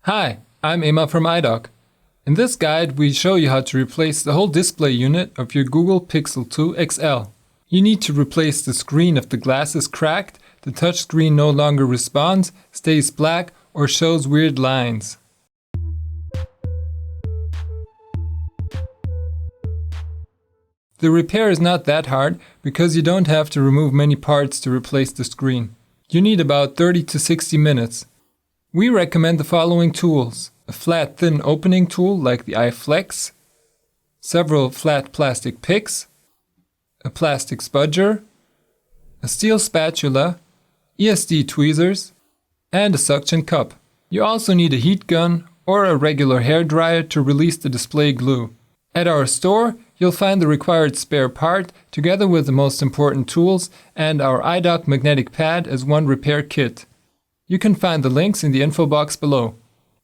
Hi, I'm Emma from iDoc. In this guide, we show you how to replace the whole display unit of your Google Pixel 2 XL. You need to replace the screen if the glass is cracked, the touchscreen no longer responds, stays black, or shows weird lines. The repair is not that hard because you don't have to remove many parts to replace the screen. You need about 30 to 60 minutes. We recommend the following tools: a flat thin opening tool like the iFlex, several flat plastic picks, a plastic spudger, a steel spatula, ESD tweezers, and a suction cup. You also need a heat gun or a regular hair dryer to release the display glue. At our store, you'll find the required spare part together with the most important tools and our iDoc magnetic pad as one repair kit. You can find the links in the info box below.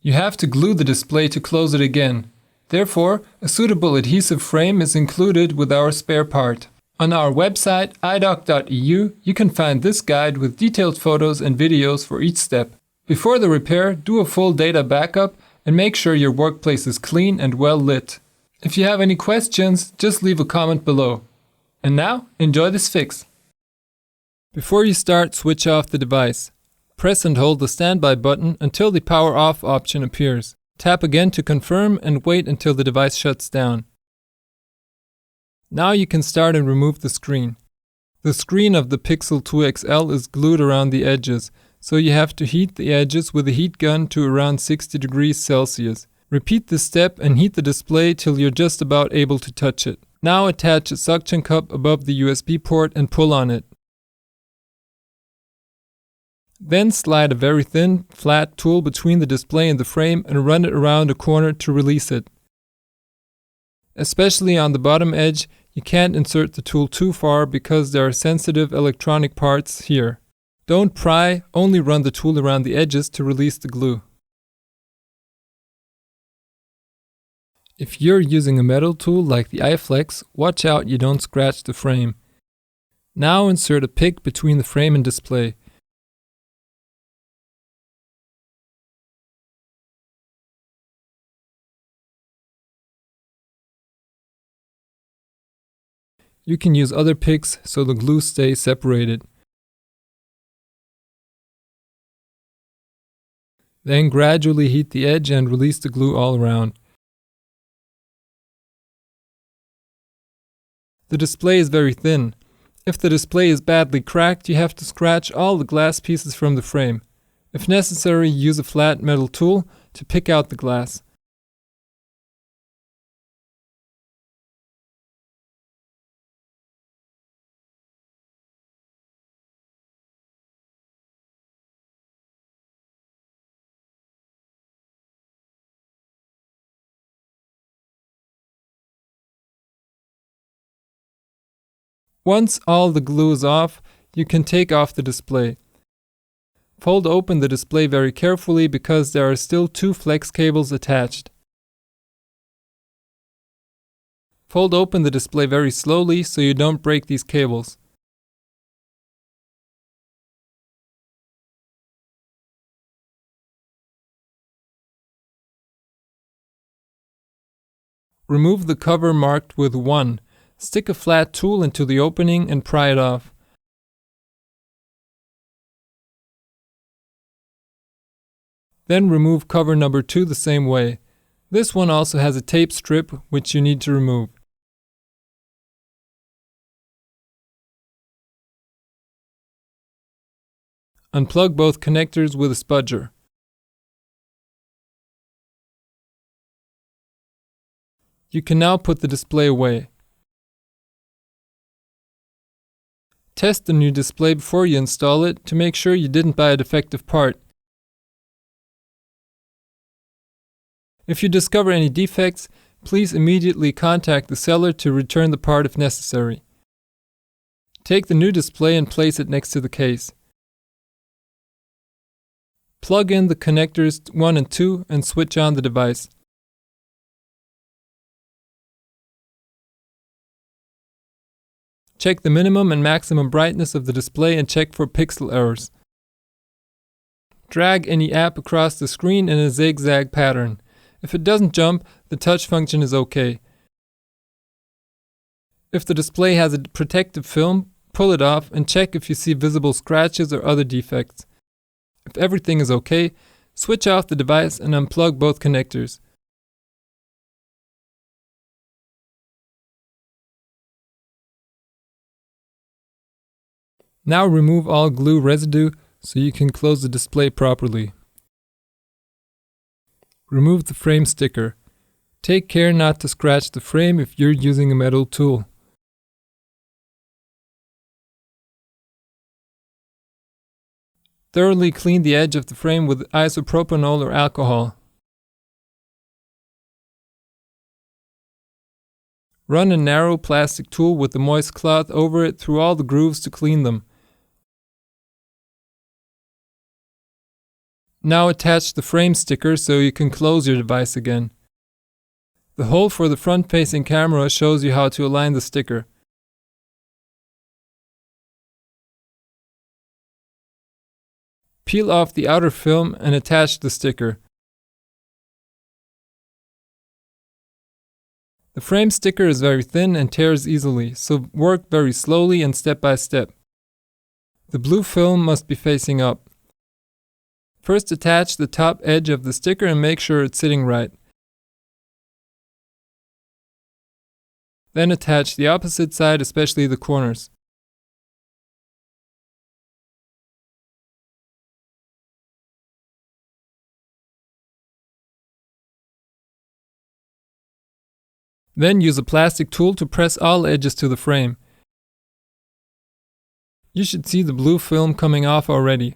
You have to glue the display to close it again. Therefore, a suitable adhesive frame is included with our spare part. On our website idoc.eu, you can find this guide with detailed photos and videos for each step. Before the repair, do a full data backup and make sure your workplace is clean and well lit. If you have any questions, just leave a comment below. And now, enjoy this fix. Before you start, switch off the device. Press and hold the standby button until the power off option appears. Tap again to confirm and wait until the device shuts down. Now you can start and remove the screen. The screen of the Pixel 2 XL is glued around the edges, so you have to heat the edges with a heat gun to around 60 degrees Celsius. Repeat this step and heat the display till you're just about able to touch it. Now attach a suction cup above the USB port and pull on it. Then slide a very thin, flat tool between the display and the frame and run it around a corner to release it. Especially on the bottom edge, you can't insert the tool too far because there are sensitive electronic parts here. Don't pry, only run the tool around the edges to release the glue. If you're using a metal tool like the iFlex, watch out you don't scratch the frame. Now insert a pick between the frame and display. You can use other picks so the glue stays separated. Then gradually heat the edge and release the glue all around. The display is very thin. If the display is badly cracked, you have to scratch all the glass pieces from the frame. If necessary, use a flat metal tool to pick out the glass. Once all the glue is off, you can take off the display. Fold open the display very carefully because there are still two flex cables attached. Fold open the display very slowly so you don't break these cables. Remove the cover marked with 1. Stick a flat tool into the opening and pry it off. Then remove cover number 2 the same way. This one also has a tape strip which you need to remove. Unplug both connectors with a spudger. You can now put the display away. Test the new display before you install it to make sure you didn't buy a defective part. If you discover any defects, please immediately contact the seller to return the part if necessary. Take the new display and place it next to the case. Plug in the connectors 1 and 2 and switch on the device. Check the minimum and maximum brightness of the display and check for pixel errors. Drag any app across the screen in a zigzag pattern. If it doesn't jump, the touch function is okay. If the display has a protective film, pull it off and check if you see visible scratches or other defects. If everything is okay, switch off the device and unplug both connectors. Now remove all glue residue so you can close the display properly. Remove the frame sticker. Take care not to scratch the frame if you're using a metal tool. Thoroughly clean the edge of the frame with isopropanol or alcohol. Run a narrow plastic tool with a moist cloth over it through all the grooves to clean them. Now attach the frame sticker so you can close your device again. The hole for the front-facing camera shows you how to align the sticker. Peel off the outer film and attach the sticker. The frame sticker is very thin and tears easily, so work very slowly and step by step. The blue film must be facing up. First attach the top edge of the sticker and make sure it's sitting right. Then attach the opposite side, especially the corners. Then use a plastic tool to press all edges to the frame. You should see the blue film coming off already.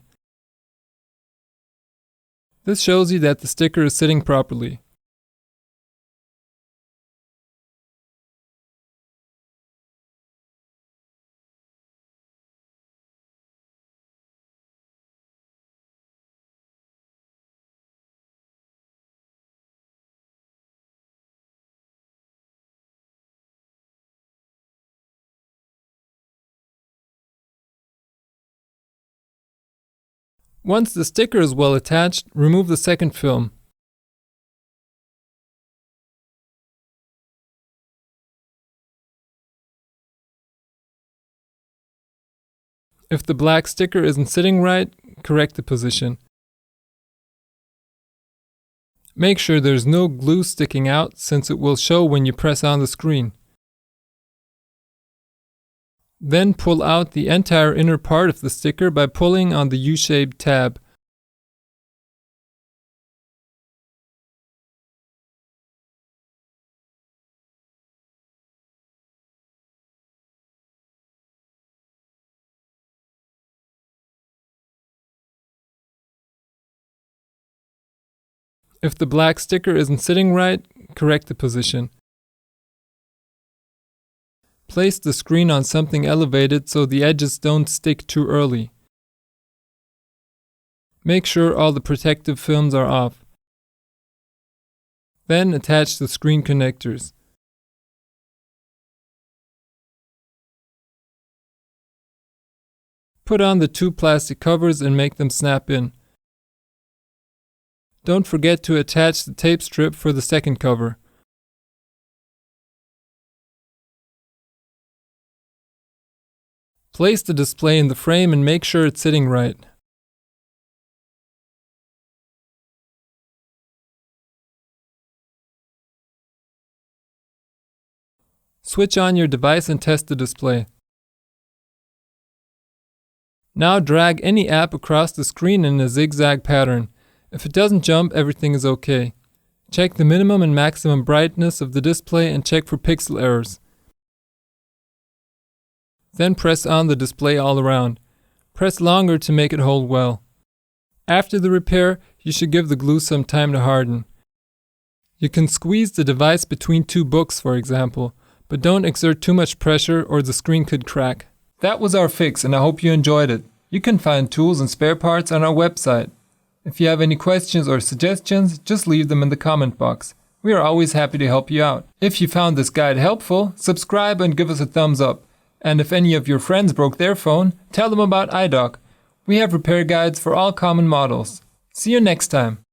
This shows you that the sticker is sitting properly. Once the sticker is well attached, remove the second film. If the black sticker isn't sitting right, correct the position. Make sure there's no glue sticking out since it will show when you press on the screen. Then pull out the entire inner part of the sticker by pulling on the U-shaped tab. If the black sticker isn't sitting right, correct the position. Place the screen on something elevated so the edges don't stick too early. Make sure all the protective films are off. Then attach the screen connectors. Put on the two plastic covers and make them snap in. Don't forget to attach the tape strip for the second cover. Place the display in the frame and make sure it's sitting right. Switch on your device and test the display. Now drag any app across the screen in a zigzag pattern. If it doesn't jump, everything is okay. Check the minimum and maximum brightness of the display and check for pixel errors. Then press on the display all around. Press longer to make it hold well. After the repair, you should give the glue some time to harden. You can squeeze the device between two books, for example, but don't exert too much pressure or the screen could crack. That was our fix and I hope you enjoyed it. You can find tools and spare parts on our website. If you have any questions or suggestions, just leave them in the comment box. We are always happy to help you out. If you found this guide helpful, subscribe and give us a thumbs up. And if any of your friends broke their phone, tell them about iDoc. We have repair guides for all common models. See you next time!